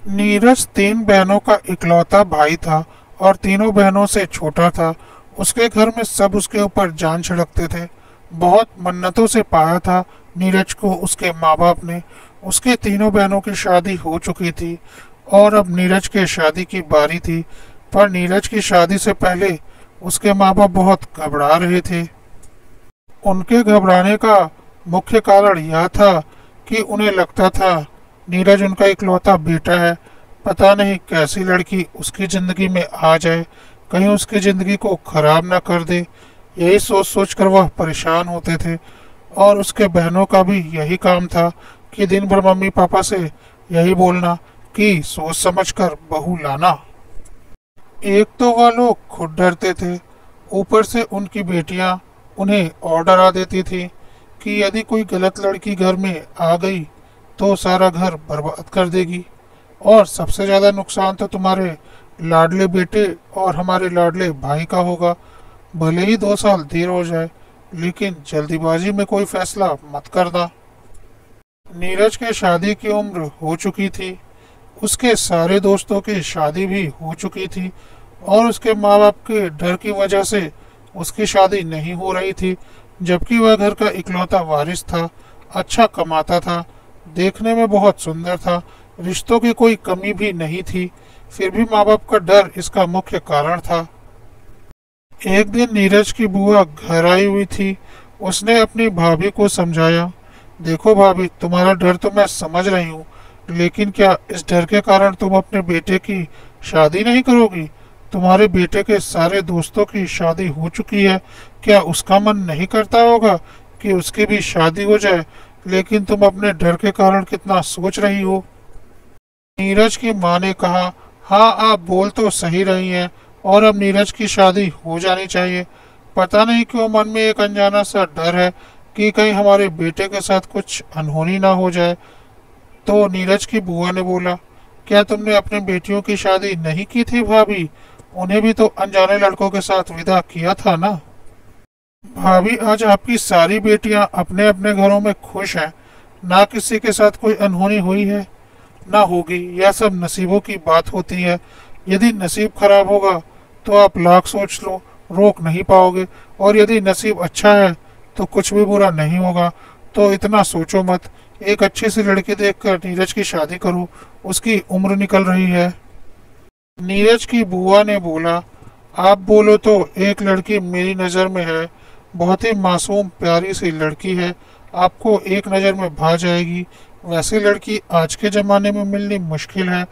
नीरज तीन बहनों का इकलौता भाई था और तीनों बहनों से छोटा था। उसके घर में सब उसके ऊपर जान छिड़कते थे। बहुत मन्नतों से पाया था नीरज को उसके माँ बाप ने। उसके तीनों बहनों की शादी हो चुकी थी और अब नीरज के शादी की बारी थी। पर नीरज की शादी से पहले उसके माँ बाप बहुत घबरा रहे थे। उनके घबराने का मुख्य कारण यह था कि उन्हें लगता था नीरज उनका इकलौता बेटा है। पता नहीं कैसी लड़की उसकी जिंदगी में आ जाए, कहीं उसकी जिंदगी को खराब ना कर दे। यही सोच सोच कर वह परेशान होते थे और उसके बहनों का भी यही काम था कि दिन भर मम्मी पापा से यही बोलना कि सोच समझ कर बहू लाना। एक तो वह लोग खुद डरते थे, ऊपर से उनकी बेटियां उन्हें और डरा देती थी कि यदि कोई गलत लड़की घर में आ गई तो सारा घर बर्बाद कर देगी और सबसे ज्यादा नुकसान तो तुम्हारे लाडले बेटे और हमारे लाडले भाई का होगा। भले ही 2 साल देर हो जाए, लेकिन जल्दीबाजी में कोई फैसला मत करना। नीरज के शादी की उम्र हो चुकी थी, उसके सारे दोस्तों की शादी भी हो चुकी थी और उसके माँ बाप के डर की वजह से उसकी शादी नहीं हो रही थी। जबकि वह घर का इकलौता वारिस था, अच्छा कमाता था, देखने में बहुत सुंदर था, रिश्तों की कोई कमी भी नहीं थी। फिर भी माँ बाप का डर इसका मुख्य कारण था। एक दिन नीरज की बुआ घर आई हुई थी। उसने अपनी भाभी को समझाया, देखो भाभी, तुम्हारा डर तो मैं समझ रही हूँ, लेकिन क्या इस डर के कारण तुम अपने बेटे की शादी नहीं करोगी? तुम्हारे बेटे के सारे दोस्तों की शादी हो चुकी है, क्या उसका मन नहीं करता होगा कि उसकी भी शादी हो जाए? लेकिन तुम अपने डर के कारण कितना सोच रही हो। नीरज की माँ ने कहा, हाँ आप बोल तो सही रही हैं और अब नीरज की शादी हो जानी चाहिए। पता नहीं क्यों मन में एक अनजाना सा डर है कि कहीं हमारे बेटे के साथ कुछ अनहोनी ना हो जाए। तो नीरज की बुआ ने बोला, क्या तुमने अपनी बेटियों की शादी नहीं की थी भाभी? उन्हें भी तो अनजाने लड़कों के साथ विदा किया था ना। भाभी, आज आपकी सारी बेटियां अपने अपने घरों में खुश हैं, ना किसी के साथ कोई अनहोनी हुई है ना होगी। यह सब नसीबों की बात होती है। यदि नसीब खराब होगा तो आप लाख सोच लो, रोक नहीं पाओगे, और यदि नसीब अच्छा है तो कुछ भी बुरा नहीं होगा। तो इतना सोचो मत, एक अच्छी सी लड़की देखकर नीरज की शादी करो, उसकी उम्र निकल रही है। नीरज की बुआ ने बोला, आप बोलो तो एक लड़की मेरी नज़र में है, बहुत ही मासूम प्यारी सी लड़की है, आपको एक नज़र में भा जाएगी। वैसी लड़की आज के ज़माने में मिलनी मुश्किल है।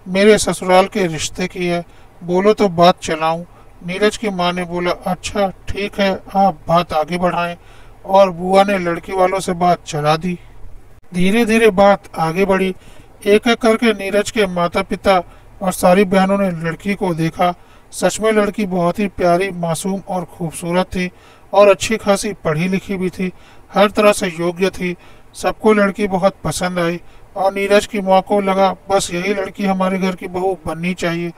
मेरे ससुराल के रिश्ते की है, बोलो तो बात चलाऊं। नीरज की माँ ने बोला, अच्छा ठीक है, आप बात आगे बढ़ाएं। और बुआ ने लड़की वालों से बात चला दी। धीरे धीरे बात आगे बढ़ी। एक एक करके नीरज के माता पिता और सारी बहनों ने लड़की को देखा। सच में लड़की बहुत ही प्यारी, मासूम और खूबसूरत थी और अच्छी खासी पढ़ी लिखी भी थी, हर तरह से योग्य थी। सबको लड़की बहुत पसंद आई और नीरज की माँ को लगा बस यही लड़की हमारे घर की बहू बननी चाहिए,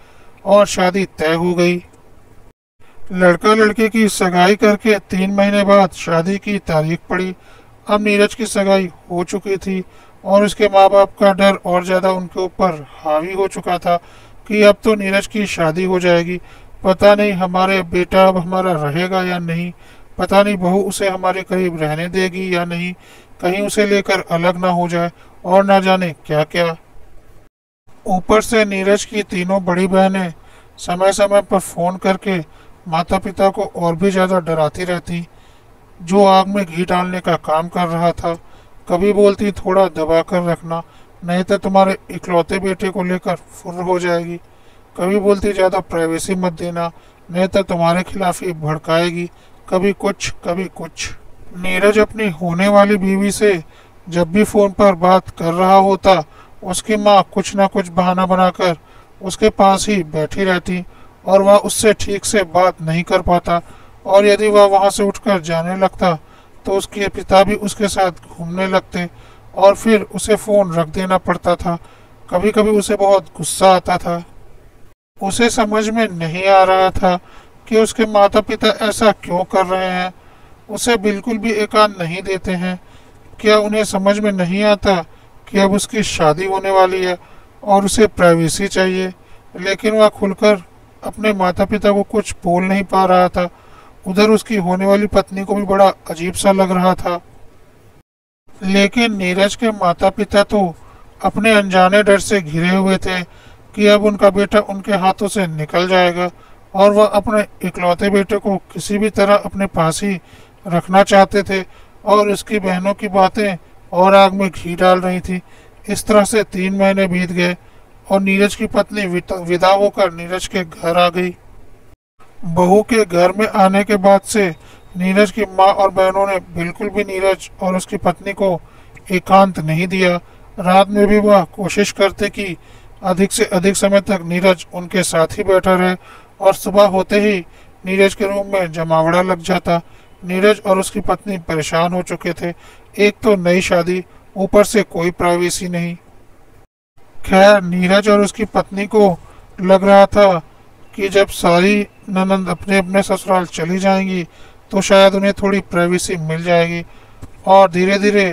और शादी तय हो गई। लड़का लड़की की सगाई करके 3 महीने बाद शादी की तारीख पड़ी। अब नीरज की सगाई हो चुकी थी और उसके माँ बाप का डर और ज्यादा उनके ऊपर हावी हो चुका था कि अब तो नीरज की शादी हो जाएगी। पता नहीं हमारे बेटा अब हमारा रहेगा या नहीं, पता नहीं बहू उसे हमारे करीब रहने देगी या नहीं, कहीं उसे लेकर अलग ना हो जाए, और ना जाने क्या क्या। ऊपर से नीरज की तीनों बड़ी बहनें समय समय पर फोन करके माता पिता को और भी ज्यादा डराती रहती, जो आग में घी डालने का काम कर रहा था। कभी बोलती थोड़ा दबा कर रखना, नहीं तो तुम्हारे इकलौते बेटे को लेकर फुर्र हो जाएगी। कभी बोलती ज्यादा प्राइवेसी मत देना, नहीं तो तुम्हारे खिलाफ ही भड़काएगी। कभी कुछ कभी कुछ। नीरज अपनी होने वाली बीवी से जब भी फोन पर बात कर रहा होता, उसकी माँ कुछ ना कुछ बहाना बनाकर उसके पास ही बैठी रहती और वह उससे ठीक से बात नहीं कर पाता। और यदि वह वहां से उठकर जाने लगता तो उसके पिता भी उसके साथ घूमने लगते और फिर उसे फोन रख देना पड़ता था। कभी कभी उसे बहुत गुस्सा आता था। उसे समझ में नहीं आ रहा था कि उसके माता पिता ऐसा क्यों कर रहे हैं, उसे बिल्कुल भी एकांत नहीं देते हैं। क्या उन्हें समझ में नहीं आता कि अब उसकी शादी होने वाली है और उसे प्राइवेसी चाहिए, लेकिन वह खुलकर अपने माता पिता को कुछ बोल नहीं पा रहा था। उधर उसकी होने वाली पत्नी को भी बड़ा अजीब सा लग रहा था। लेकिन नीरज के माता पिता तो अपने अनजाने डर से घिरे हुए थे कि अब उनका बेटा उनके हाथों से निकल जाएगा, और वह अपने इकलौते बेटे को किसी भी तरह अपने पास ही रखना चाहते थे। और उसकी बहनों की बातें और आग में घी डाल रही थी। इस तरह से 3 महीने बीत गए और नीरज की पत्नी विदा होकर नीरज के घर आ गई। बहू के घर में आने के बाद से नीरज की माँ और बहनों ने बिल्कुल भी नीरज और उसकी पत्नी को एकांत नहीं दिया। रात में भी वह कोशिश करते कि अधिक से अधिक समय तक नीरज उनके साथ ही बैठा रहे, और सुबह होते ही नीरज के रूम में जमावड़ा लग जाता। नीरज और उसकी पत्नी परेशान हो चुके थे। एक तो नई शादी, ऊपर से कोई प्राइवेसी नहीं। खैर, नीरज और उसकी पत्नी को लग रहा था कि जब सारी ननंद अपने अपने ससुराल चली जाएंगी तो शायद उन्हें थोड़ी प्राइवेसी मिल जाएगी, और धीरे धीरे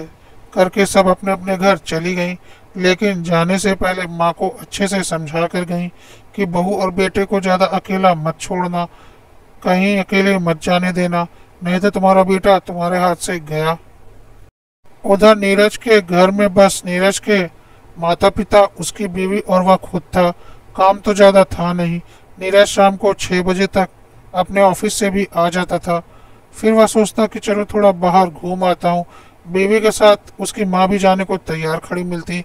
करके सब अपने अपने घर चली गईं। लेकिन जाने से पहले माँ को अच्छे से समझा कर गईं कि बहू और बेटे को ज़्यादा अकेला मत छोड़ना, कहीं अकेले मत जाने देना, नहीं तो तुम्हारा बेटा तुम्हारे हाथ से गया। उधर नीरज के घर में बस नीरज के माता पिता, उसकी बीवी और वह खुद था। काम तो ज़्यादा था नहीं। नीरज शाम को 6 बजे तक अपने ऑफिस से भी आ जाता था। फिर वह सोचता कि चलो थोड़ा बाहर घूम आता हूँ। बीवी के साथ उसकी माँ भी जाने को तैयार खड़ी मिलती।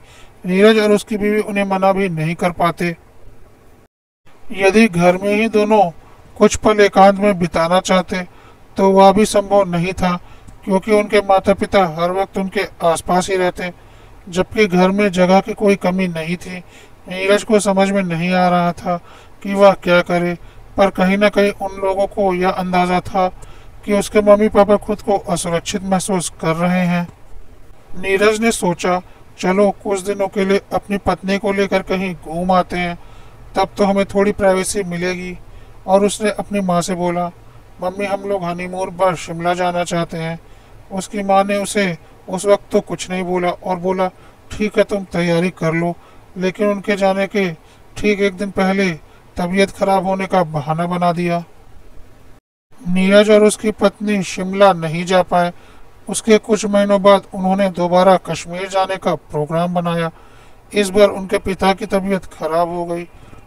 नीरज और उसकी बीवी उन्हें मना भी नहीं कर पाते। यदि घर में ही दोनों कुछ पल एकांत में बिताना चाहते तो वह भी संभव नहीं था, क्योंकि उनके माता पिता हर वक्त उनके आसपास ही रहते, जबकि घर में जगह की कोई कमी नहीं थी। नीरज को समझ में नहीं आ रहा था कि वह क्या करे, पर कहीं न कहीं उन लोगों को यह अंदाजा था कि उसके मम्मी पापा खुद को असुरक्षित महसूस कर रहे हैं। नीरज ने सोचा, चलो कुछ दिनों के लिए अपनी पत्नी को लेकर कहीं घूम आते हैं, तब तो हमें थोड़ी प्राइवेसी मिलेगी। और उसने अपनी माँ से बोला, मम्मी हम लोग हनीमून पर शिमला जाना चाहते हैं। उसकी माँ ने उसे उस वक्त तो कुछ नहीं बोला और बोला, ठीक है तुम तैयारी कर लो। लेकिन उनके जाने के ठीक एक दिन पहले तबीयत खराब होने का बहाना बना दिया। नीरज और उसकी पत्नी शिमला नहीं जा पाए। उसके कुछ महीनों बाद उन्होंने दोबारा कश्मीर जाने का प्रोग्राम बनाया। इस बार उनके पिता की तबीयत खराब हो गई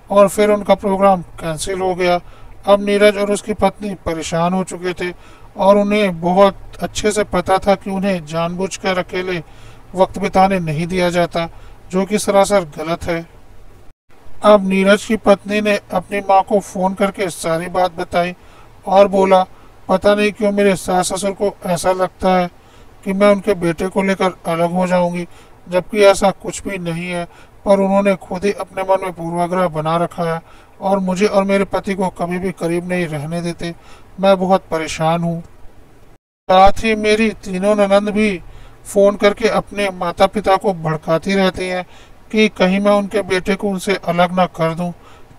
और फिर उनका प्रोग्राम कैंसिल हो गया। अब नीरज और उसकी पत्नी परेशान हो चुके थे और उन्हें बहुत अच्छे से पता था कि उन्हें जानबूझकर अकेले वक्त बिताने नहीं दिया जाता, जो कि सरासर गलत है। अब नीरज की पत्नी ने अपनी माँ को फोन करके सारी बात बताई और बोला, पता नहीं क्यों मेरे सास ससुर को ऐसा लगता है कि मैं उनके बेटे को लेकर अलग हो जाऊंगी, जबकि ऐसा कुछ भी नहीं है। पर उन्होंने खुद ही अपने मन में पूर्वाग्रह बना रखा है और मुझे और मेरे पति को कभी भी करीब नहीं रहने देते। मैं बहुत परेशान हूँ। साथ ही मेरी तीनों ननंद भी फोन करके अपने माता पिता को भड़काती रहती हैं कि कहीं मैं उनके बेटे को उनसे अलग ना कर दूं।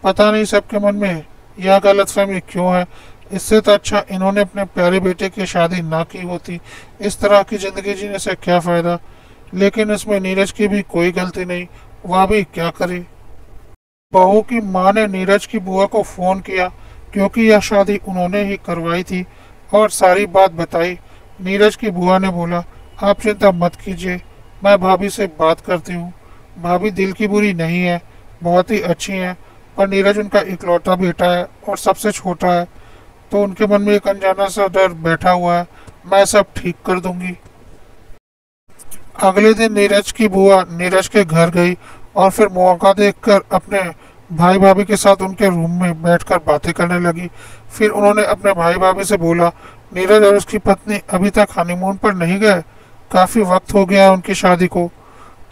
पता नहीं सबके मन में यह गलतफहमी क्यों है। इससे तो अच्छा इन्होंने अपने प्यारे बेटे की शादी ना की होती। इस तरह की जिंदगी जीने से क्या फायदा। लेकिन इसमें नीरज की भी कोई गलती नहीं, वह भी क्या करे। बहू की माँ ने नीरज की बुआ को फोन किया, क्योंकि यह शादी उन्होंने ही करवाई थी, और सारी बात बताई। नीरज की बुआ ने बोला, आप चिंता मत कीजिए, मैं भाभी से बात करती हूँ। भाभी दिल की बुरी नहीं है, बहुत ही अच्छी हैं, पर नीरज उनका इकलौता बेटा है और सबसे छोटा है, तो उनके मन में एक अनजाना सा डर बैठा हुआ है। मैं सब ठीक कर दूंगी। अगले दिन नीरज की बुआ नीरज के घर गई और फिर मौका देखकर अपने भाई भाभी के साथ उनके रूम में बैठकर बातें करने लगी। फिर उन्होंने अपने भाई भाभी से बोला, नीरज और उसकी पत्नी अभी तक हनीमून पर नहीं गए, काफी वक्त हो गया है उनकी शादी को।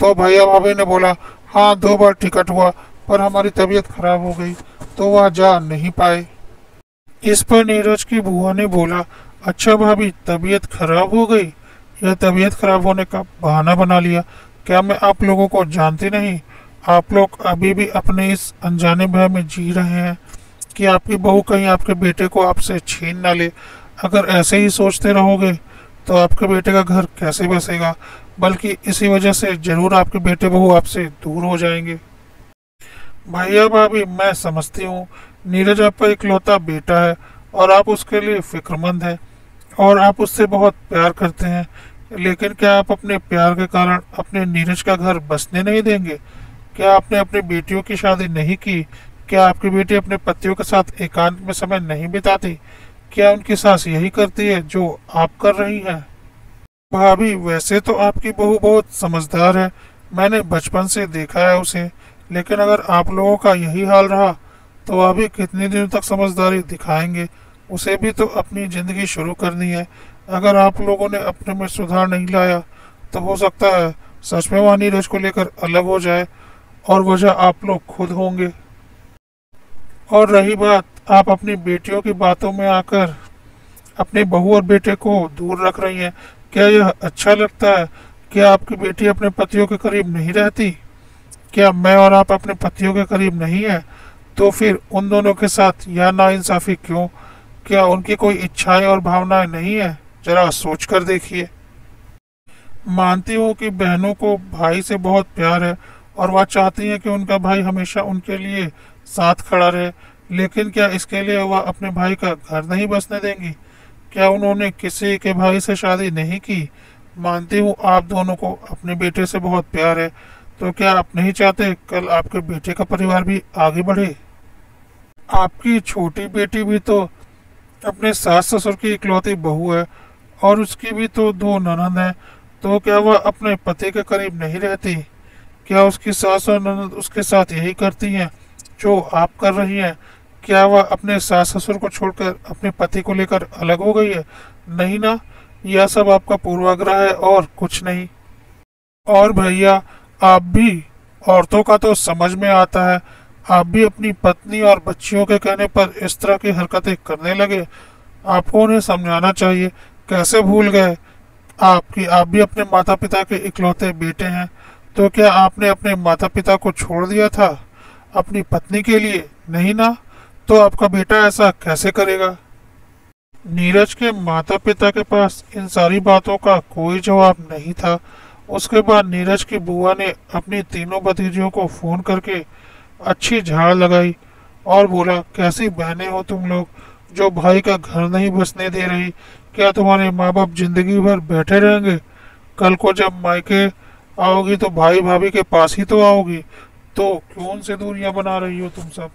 तो भैया भाभी ने बोला, हाँ 2 बार टिकट हुआ, पर हमारी तबीयत खराब हो गई तो वह जा नहीं पाए। इस पर नीरज की बुआ ने बोला, अच्छा भाभी तबीयत खराब हो गई, यह तबीयत खराब होने का बहाना बना लिया। क्या मैं आप लोगों को जानती नहीं? आप लोग अभी भी अपने इस अनजाने भय में जी रहे हैं कि आपकी बहू कहीं आपके बेटे को आपसे छीन ना ले। अगर ऐसे ही सोचते रहोगे तो आपके बेटे का घर कैसे बसेगा, बल्कि इसी वजह से जरूर आपके बेटे बहू आपसे दूर हो जाएंगे। भैया भाभी, मैं समझती हूँ नीरज आपका इकलौता बेटा है और आप उसके लिए फिक्रमंद हैं और आप उससे बहुत प्यार करते हैं। लेकिन क्या आप अपने प्यार के कारण अपने नीरज का घर बसने नहीं देंगे? क्या आपने अपनी बेटियों की शादी नहीं की? क्या आपकी बेटी अपने पतियों के साथ एकांत में समय नहीं बिताती? क्या उनकी सास यही करती है जो आप कर रही हैं? भाभी, वैसे तो आपकी बहू बहुत समझदार है, मैंने बचपन से देखा है उसे। लेकिन अगर आप लोगों का यही हाल रहा तो अभी कितने दिनों तक समझदारी दिखाएंगे? उसे भी तो अपनी जिंदगी शुरू करनी है। अगर आप लोगों ने अपने में सुधार नहीं लाया तो हो सकता है सच में वह नीरज को लेकर अलग हो जाए, और वजह आप लोग खुद होंगे। और रही बात आप अपनी बेटियों की बातों में आकर अपने बहू और बेटे को दूर रख रही हैं, क्या यह अच्छा लगता है? क्या आपकी बेटी अपने पतियों के करीब नहीं रहती? क्या मैं और आप अपने पतियों के करीब नहीं है? तो फिर उन दोनों के साथ यह नाइंसाफी क्यों? क्या उनकी कोई इच्छाएं और भावनाएं नहीं है? जरा सोच कर देखिए। मानती हूँ कि बहनों को भाई से बहुत प्यार है और वह चाहती हैं कि उनका भाई हमेशा उनके लिए साथ खड़ा रहे। लेकिन क्या इसके लिए वह अपने भाई का घर नहीं बसने देंगी? क्या उन्होंने किसी के भाई से शादी नहीं की? मानती हूँ आप दोनों को अपने बेटे से बहुत प्यार है, तो क्या आप नहीं चाहते कल आपके बेटे का परिवार भी आगे बढ़े? आपकी छोटी बेटी भी तो अपने सास ससुर की इकलौती बहू है और उसकी भी तो दो ननद हैं। तो क्या वह अपने पति के करीब नहीं रहती? क्या उसकी सास और ननद उसके साथ यही करती हैं जो आप कर रही हैं? क्या वह अपने सास ससुर को छोड़कर अपने पति को लेकर अलग हो गई है? नहीं ना, यह सब आपका पूर्वाग्रह है और कुछ नहीं। और भैया, आप भी, औरतों का तो समझ में आता है, आप भी अपनी पत्नी और बच्चियों के कहने पर इस तरह की हरकतें करने लगे। आपको उन्हें समझाना चाहिए। कैसे भूल गए आपकी आप भी अपने माता पिता के इकलौते बेटे हैं? तो क्या आपने अपने माता पिता को छोड़ दिया था अपनी पत्नी के लिए? नहीं ना, तो आपका बेटा ऐसा कैसे करेगा? नीरज के माता पिता के पास इन सारी बातों का कोई जवाब नहीं था। उसके बाद नीरज की बुआ ने अपनी तीनों भतीजियों को फोन करके अच्छी झाड़ लगाई और बोला, कैसी बहनें हो तुम लोग जो भाई का घर नहीं बसने दे रही? क्या तुम्हारे माँ बाप जिंदगी भर बैठे रहेंगे? कल को जब मायके आओगी तो भाई भाभी के पास ही तो आओगी, तो क्यों उनसे दूरियां बना रही हो तुम सब?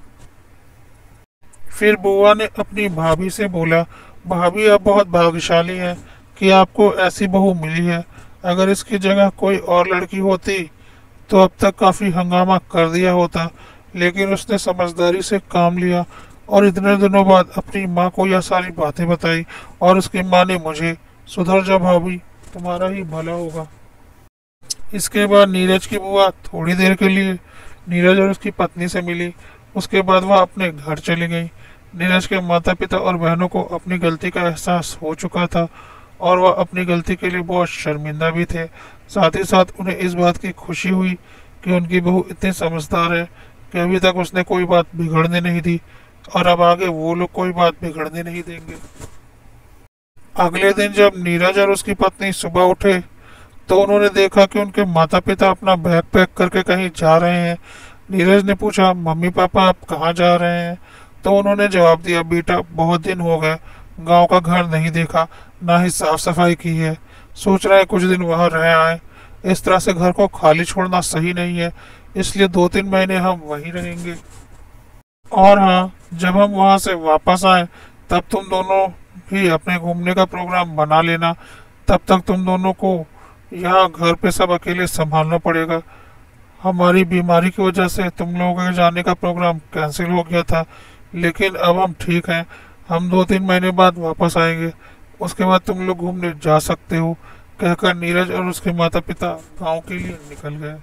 फिर बुआ ने अपनी भाभी से बोला, भाभी आप बहुत भाग्यशाली हैं कि आपको ऐसी बहू मिली है। अगर इसकी जगह कोई और लड़की होती तो अब तक काफी हंगामा कर दिया होता, लेकिन उसने समझदारी से काम लिया और इतने दिनों बाद अपनी माँ को यह सारी बातें बताई और उसकी माँ ने मुझे। सुधर जा भाभी, तुम्हारा ही भला होगा। इसके बाद नीरज की बुआ थोड़ी देर के लिए नीरज और उसकी पत्नी से मिली। उसके बाद वह अपने घर चली गई। नीरज के माता पिता और बहनों को अपनी गलती का एहसास हो चुका था और वह अपनी गलती के लिए बहुत शर्मिंदा भी थे। साथ ही साथ उन्हें इस बात की खुशी हुई कि उनकी बहू इतनी समझदार है कि अभी तक उसने कोई बात बिगड़ने नहीं दी और अब आगे वो लोग कोई बात बिगड़ने नहीं देंगे। अगले दिन जब नीरज और उसकी पत्नी सुबह उठे तो उन्होंने देखा कि उनके माता पिता अपना बैग पैक करके कहीं जा रहे हैं। नीरज ने पूछा, मम्मी पापा आप कहाँ जा रहे हैं? तो उन्होंने जवाब दिया, बेटा बहुत दिन हो गए गांव का घर नहीं देखा, ना ही साफ सफाई की है। सोच रहे हैं कुछ दिन वहां रह आए। इस तरह से घर को खाली छोड़ना सही नहीं है, इसलिए 2-3 महीने हम वहीं रहेंगे। और हाँ, जब हम वहां से वापस आए तब तुम दोनों भी अपने घूमने का प्रोग्राम बना लेना। तब तक तुम दोनों को यहाँ घर पे सब अकेले संभालना पड़ेगा। हमारी बीमारी की वजह से तुम लोगों के जाने का प्रोग्राम कैंसिल हो गया था, लेकिन अब हम ठीक हैं। हम 2-3 महीने बाद वापस आएंगे, उसके बाद तुम लोग घूमने जा सकते हो। कहकर नीरज और उसके माता पिता गांव के लिए निकल गए।